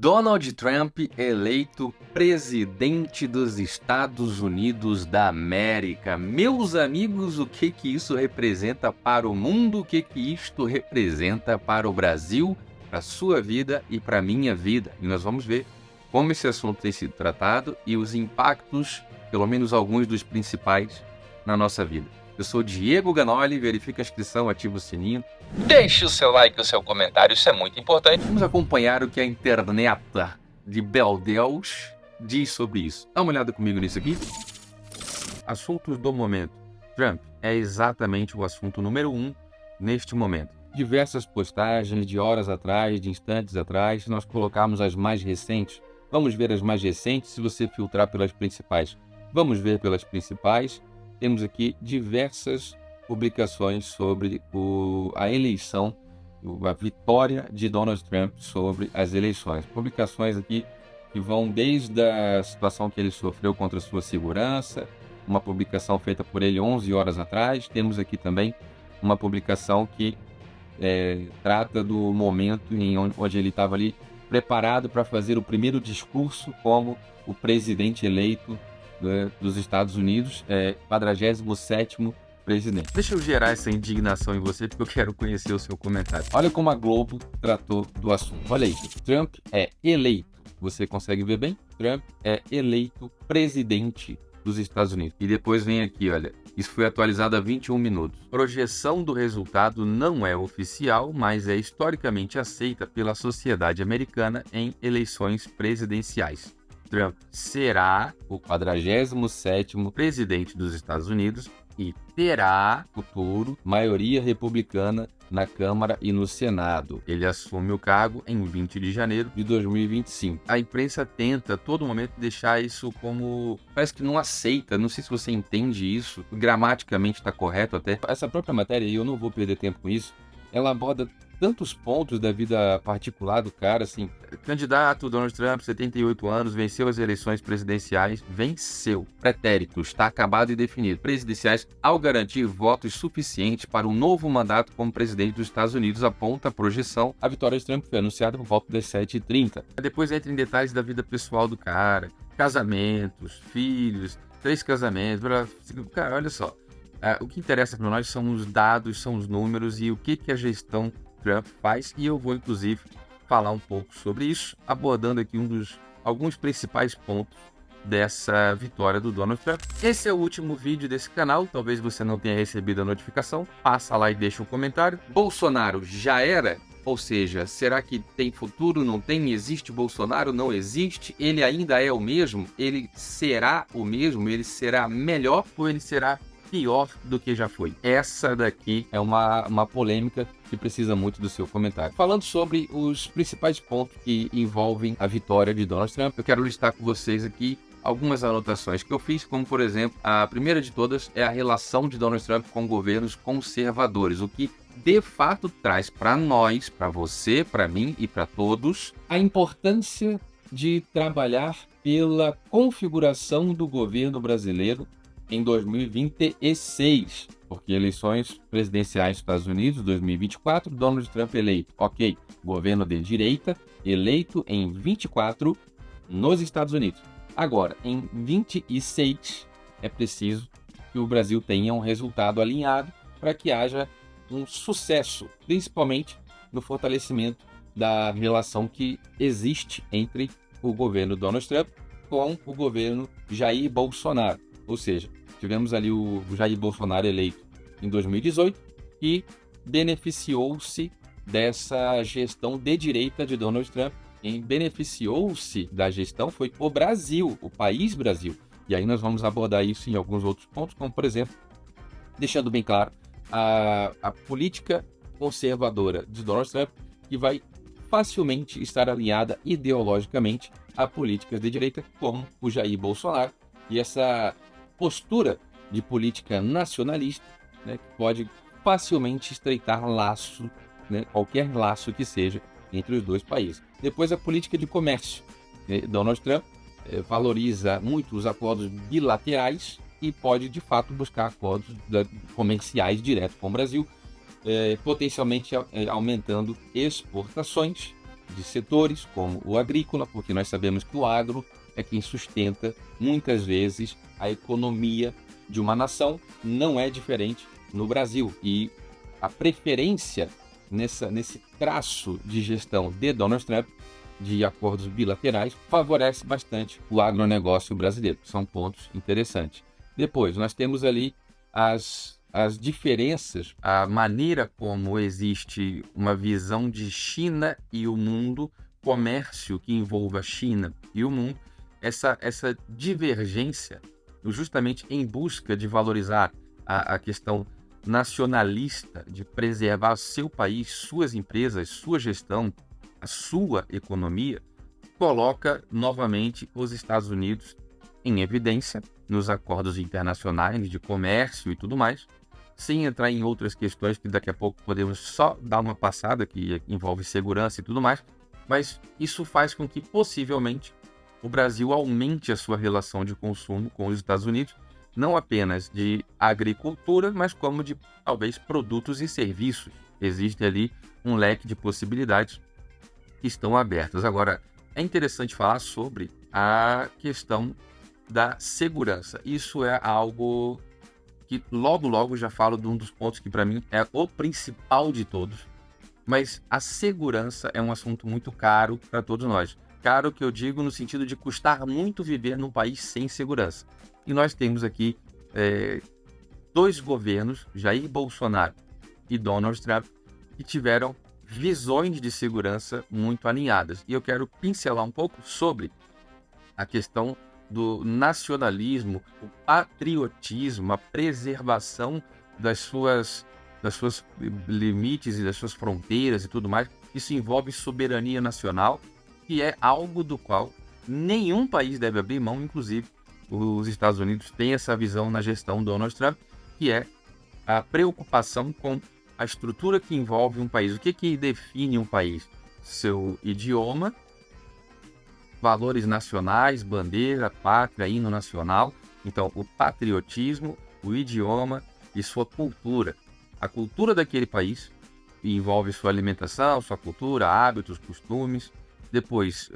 Donald Trump eleito presidente dos Estados Unidos da América. Meus amigos, o que isso representa para o mundo? O que isto representa para o Brasil, para a sua vida e para a minha vida? E nós vamos ver como esse assunto tem sido tratado e os impactos, pelo menos alguns dos principais, na nossa vida. Eu sou Diego Ganoli, verifica a inscrição, ativa o sininho. Deixe o seu like e o seu comentário, isso é muito importante. Vamos acompanhar o que a internet de Beldeus diz sobre isso. Dá uma olhada comigo nisso aqui. Assuntos do momento. Trump é exatamente o assunto número 1 neste momento. Diversas postagens de horas atrás, de instantes atrás, nós colocamos as mais recentes. Vamos ver as mais recentes se você filtrar pelas principais. Vamos ver pelas principais. Temos aqui diversas publicações sobre a eleição, a vitória de Donald Trump sobre as eleições. Publicações aqui que vão desde a situação que ele sofreu contra a sua segurança, uma publicação feita por ele 11 horas atrás. Temos aqui também uma publicação que trata do momento onde ele estava ali preparado para fazer o primeiro discurso como o presidente eleito dos Estados Unidos, 47º presidente. Deixa eu gerar essa indignação em você, porque eu quero conhecer o seu comentário. Olha como a Globo tratou do assunto. Olha aí, Trump é eleito. Você consegue ver bem? Trump é eleito presidente dos Estados Unidos. E depois vem aqui, olha, isso foi atualizado há 21 minutos. Projeção do resultado não é oficial, mas é historicamente aceita pela sociedade americana em eleições presidenciais. Trump será o 47º presidente dos Estados Unidos e terá futuro maioria republicana na Câmara e no Senado. Ele assume o cargo em 20 de janeiro de 2025. A imprensa tenta a todo momento deixar isso como... parece que não aceita, não sei se você entende isso, gramaticamente está correto até. Essa própria matéria, e eu não vou perder tempo com isso, ela aborda tantos pontos da vida particular do cara, assim, candidato Donald Trump, 78 anos, venceu as eleições presidenciais, venceu. Pretérito, está acabado e definido. Presidenciais, ao garantir votos suficientes para um novo mandato como presidente dos Estados Unidos, aponta a projeção. A vitória de Trump foi anunciada por volta das 7h30. Depois entra em detalhes da vida pessoal do cara, casamentos, filhos, 3 casamentos, cara, olha só. O que interessa para nós são os dados, são os números e o que a gestão Trump faz, e eu vou inclusive falar um pouco sobre isso, abordando aqui alguns principais pontos dessa vitória do Donald Trump. Esse é o último vídeo desse canal, talvez você não tenha recebido a notificação, passa lá e deixa um comentário. Bolsonaro já era? Ou seja, será que tem futuro? Não tem? Existe Bolsonaro? Não existe? Ele ainda é o mesmo? Ele será o mesmo? Ele será melhor ou ele será pior do que já foi? Essa daqui é uma polêmica que precisa muito do seu comentário. Falando sobre os principais pontos que envolvem a vitória de Donald Trump, eu quero listar com vocês aqui algumas anotações que eu fiz, como por exemplo, a primeira de todas é a relação de Donald Trump com governos conservadores, o que de fato traz para nós, para você, para mim e para todos, a importância de trabalhar pela configuração do governo brasileiro em 2026, porque eleições presidenciais dos Estados Unidos, 2024, Donald Trump eleito. Ok, governo de direita, eleito em 24 nos Estados Unidos. Agora, em 26, é preciso que o Brasil tenha um resultado alinhado para que haja um sucesso, principalmente no fortalecimento da relação que existe entre o governo Donald Trump com o governo Jair Bolsonaro. Ou seja, tivemos ali o Jair Bolsonaro eleito em 2018 e beneficiou-se dessa gestão de direita de Donald Trump. Quem beneficiou-se da gestão foi o Brasil, o país Brasil. E aí nós vamos abordar isso em alguns outros pontos, como por exemplo, deixando bem claro, a política conservadora de Donald Trump, que vai facilmente estar alinhada ideologicamente a políticas de direita, como o Jair Bolsonaro, e essa postura de política nacionalista, né, que pode facilmente estreitar laço, né, qualquer laço que seja, entre os dois países. Depois, a política de comércio. Donald Trump valoriza muito os acordos bilaterais e pode, de fato, buscar acordos comerciais direto com o Brasil, potencialmente aumentando exportações de setores, como o agrícola, porque nós sabemos que o agro é quem sustenta, muitas vezes, a economia de uma nação. Não é diferente no Brasil. E a preferência nesse traço de gestão de Donald Trump, de acordos bilaterais, favorece bastante o agronegócio brasileiro. São pontos interessantes. Depois, nós temos ali as diferenças, a maneira como existe uma visão de China e o mundo, comércio que envolva a China e o mundo, essa divergência, justamente em busca de valorizar a questão nacionalista, de preservar seu país, suas empresas, sua gestão, a sua economia, coloca novamente os Estados Unidos em evidência nos acordos internacionais de comércio e tudo mais, sem entrar em outras questões que daqui a pouco podemos só dar uma passada, que envolve segurança e tudo mais, mas isso faz com que possivelmente o Brasil aumente a sua relação de consumo com os Estados Unidos, não apenas de agricultura, mas como de talvez produtos e serviços. Existe ali um leque de possibilidades que estão abertas. Agora, é interessante falar sobre a questão da segurança. Isso é algo que logo já falo de um dos pontos que para mim é o principal de todos, mas a segurança é um assunto muito caro para todos nós. Caro que eu digo no sentido de custar muito viver num país sem segurança. E nós temos aqui dois governos, Jair Bolsonaro e Donald Trump, que tiveram visões de segurança muito alinhadas. E eu quero pincelar um pouco sobre a questão do nacionalismo, o patriotismo, a preservação das suas limites e das suas fronteiras e tudo mais. Isso envolve soberania nacional, que é algo do qual nenhum país deve abrir mão, inclusive os Estados Unidos têm essa visão na gestão Donald Trump, que é a preocupação com a estrutura que envolve um país. O que define um país? Seu idioma, valores nacionais, bandeira, pátria, hino nacional. Então, o patriotismo, o idioma e sua cultura. A cultura daquele país envolve sua alimentação, sua cultura, hábitos, costumes. Depois,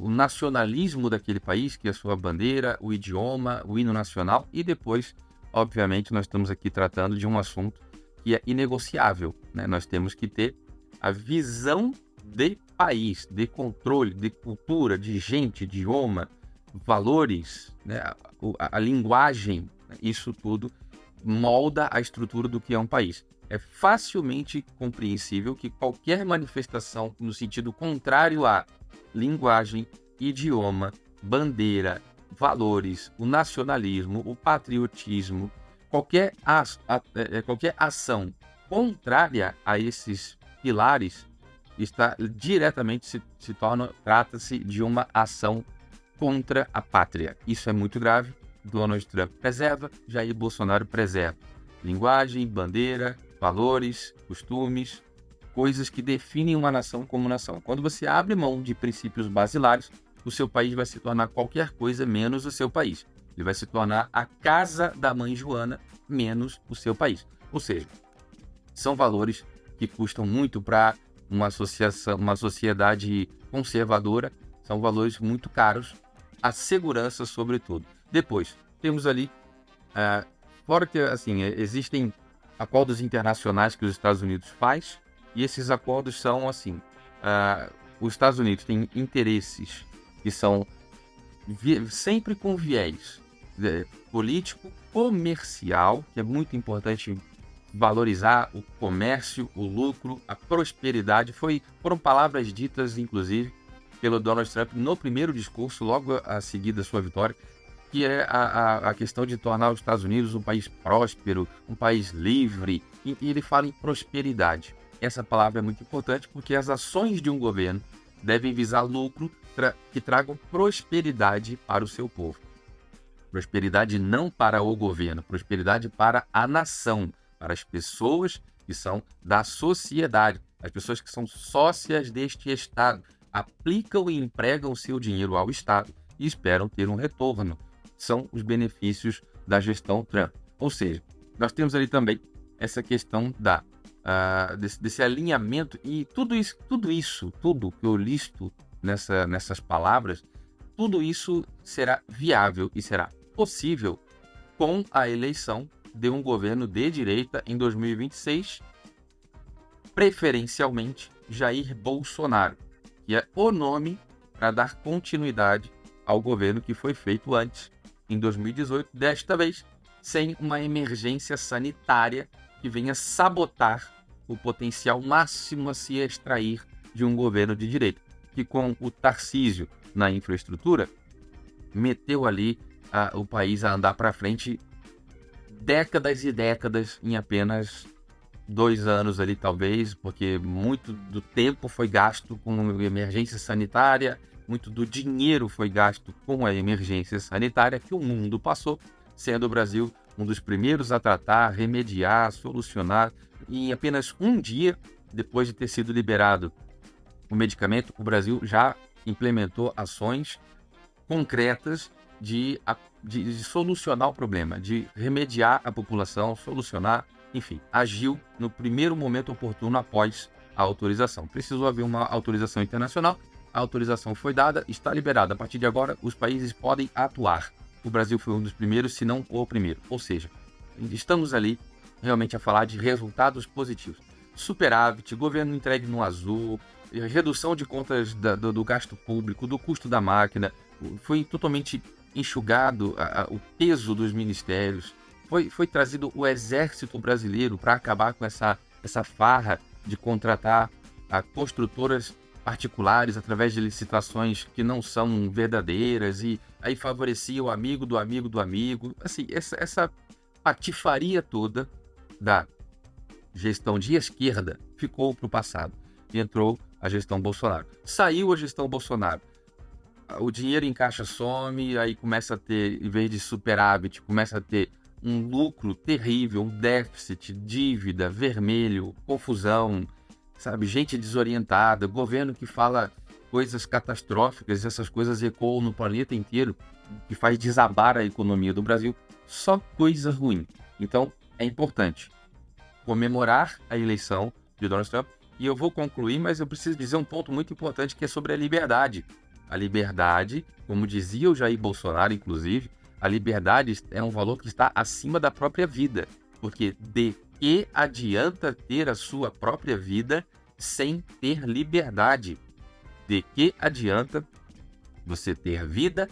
o nacionalismo daquele país, que é a sua bandeira, o idioma, o hino nacional. E depois, obviamente, nós estamos aqui tratando de um assunto que é inegociável, né? Nós temos que ter a visão de país, de controle, de cultura, de gente, idioma, valores, né? A linguagem, isso tudo molda a estrutura do que é um país. É facilmente compreensível que qualquer manifestação no sentido contrário à linguagem, idioma, bandeira, valores, o nacionalismo, o patriotismo, qualquer ação contrária a esses pilares está diretamente trata-se de uma ação contra a pátria. Isso é muito grave. Donald Trump preserva, Jair Bolsonaro preserva. Linguagem, bandeira, valores, costumes, coisas que definem uma nação como nação. Quando você abre mão de princípios basilares, o seu país vai se tornar qualquer coisa menos o seu país. Ele vai se tornar a casa da mãe Joana menos o seu país. Ou seja, são valores que custam muito para uma sociedade conservadora, são valores muito caros, a segurança sobretudo. Depois, temos ali, fora que assim, existem acordos internacionais que os Estados Unidos faz, e esses acordos são assim, os Estados Unidos têm interesses que são sempre com viés político, comercial, que é muito importante valorizar o comércio, o lucro, a prosperidade. Foram palavras ditas, inclusive, pelo Donald Trump no primeiro discurso, logo a seguir da sua vitória, que é a questão de tornar os Estados Unidos um país próspero, um país livre, e ele fala em prosperidade. Essa palavra é muito importante porque as ações de um governo devem visar lucro que tragam prosperidade para o seu povo. Prosperidade não para o governo, prosperidade para a nação, para as pessoas que são da sociedade, as pessoas que são sócias deste Estado, aplicam e empregam o seu dinheiro ao Estado e esperam ter um retorno. São os benefícios da gestão Trump. Ou seja, nós temos ali também essa questão da desse alinhamento, e tudo que eu listo nessas palavras, tudo isso será viável e será possível com a eleição de um governo de direita em 2026, preferencialmente Jair Bolsonaro, que é o nome para dar continuidade ao governo que foi feito antes, em 2018, desta vez sem uma emergência sanitária que venha sabotar o potencial máximo a se extrair de um governo de direita, que com o Tarcísio na infraestrutura, meteu ali o país a andar para frente décadas e décadas em apenas 2 anos ali, talvez, porque muito do tempo foi gasto com emergência sanitária, muito do dinheiro foi gasto com a emergência sanitária que o mundo passou, sendo o Brasil um dos primeiros a tratar, remediar, solucionar. E em apenas um dia, depois de ter sido liberado o medicamento, o Brasil já implementou ações concretas de solucionar o problema, de remediar a população, solucionar, enfim, agiu no primeiro momento oportuno após a autorização. Precisou haver uma autorização internacional, a autorização foi dada, está liberada. A partir de agora, os países podem atuar. O Brasil foi um dos primeiros, se não o primeiro. Ou seja, estamos ali realmente a falar de resultados positivos. Superávit, governo entregue no azul, redução de contas do gasto público, do custo da máquina, foi totalmente enxugado o peso dos ministérios, foi trazido o exército brasileiro para acabar com essa farra de contratar construtoras particulares através de licitações que não são verdadeiras, e aí favorecia o amigo do amigo do amigo. Assim, essa patifaria toda da gestão de esquerda ficou para o passado e entrou a gestão Bolsonaro. Saiu a gestão Bolsonaro, o dinheiro em caixa some, aí começa a ter, em vez de superávit, começa a ter um lucro terrível, um déficit, dívida, vermelho, confusão, sabe, gente desorientada, governo que fala coisas catastróficas, essas coisas ecoam no planeta inteiro, que faz desabar a economia do Brasil, só coisa ruim. Então, é importante comemorar a eleição de Donald Trump, e eu vou concluir, mas eu preciso dizer um ponto muito importante, que é sobre a liberdade. A liberdade, como dizia o Jair Bolsonaro, inclusive, a liberdade é um valor que está acima da própria vida, porque de que adianta ter a sua própria vida sem ter liberdade? De que adianta você ter vida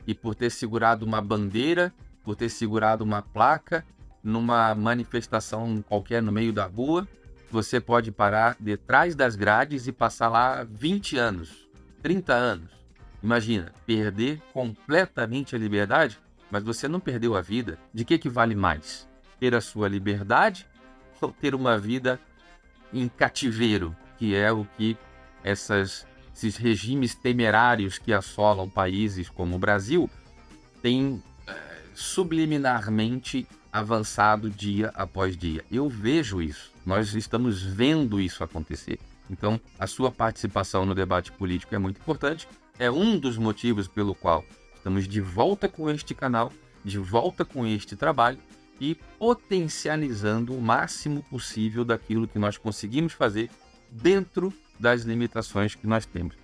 e, por ter segurado uma bandeira, por ter segurado uma placa numa manifestação qualquer no meio da rua, você pode parar detrás das grades e passar lá 20 anos, 30 anos. Imagina, perder completamente a liberdade, mas você não perdeu a vida. De que vale mais? Ter a sua liberdade ou ter uma vida em cativeiro, que é o que esses regimes temerários que assolam países como o Brasil têm subliminarmente avançado dia após dia. Eu vejo isso, nós estamos vendo isso acontecer. Então, a sua participação no debate político é muito importante, é um dos motivos pelo qual estamos de volta com este canal, de volta com este trabalho e potencializando o máximo possível daquilo que nós conseguimos fazer dentro das limitações que nós temos.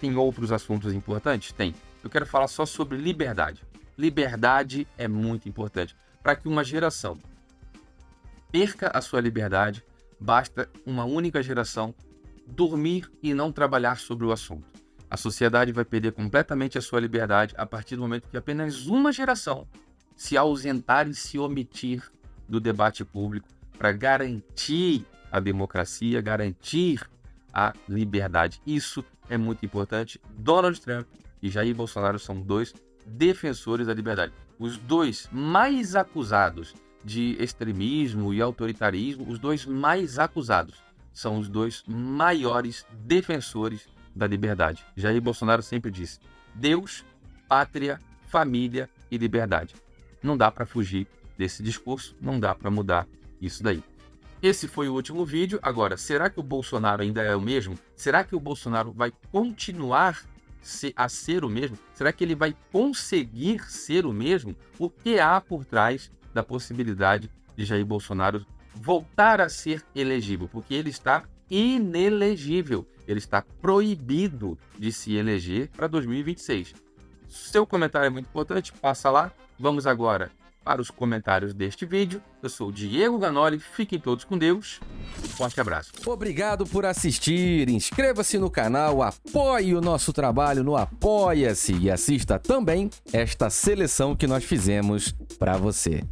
Tem outros assuntos importantes? Tem. Eu quero falar só sobre liberdade. Liberdade é muito importante. Para que uma geração perca a sua liberdade, basta uma única geração dormir e não trabalhar sobre o assunto. A sociedade vai perder completamente a sua liberdade a partir do momento que apenas uma geração se ausentar e se omitir do debate público para garantir a democracia, garantir a liberdade. Isso é muito importante. Donald Trump e Jair Bolsonaro são dois defensores da liberdade. Os dois mais acusados de extremismo e autoritarismo, os dois mais acusados, são os dois maiores defensores da liberdade. Jair Bolsonaro sempre disse: Deus, pátria, família e liberdade. Não dá para fugir desse discurso, não dá para mudar isso daí. Esse foi o último vídeo. Agora, será que o Bolsonaro ainda é o mesmo? Será que o Bolsonaro vai continuar a ser o mesmo? Será que ele vai conseguir ser o mesmo? O que há por trás da possibilidade de Jair Bolsonaro voltar a ser elegível, porque ele está inelegível. Ele está proibido de se eleger para 2026. Seu comentário é muito importante, passa lá. Vamos agora para os comentários deste vídeo. Eu sou o Diego Ganoli, fiquem todos com Deus. Um forte abraço. Obrigado por assistir, inscreva-se no canal, apoie o nosso trabalho no Apoia-se e assista também esta seleção que nós fizemos para você.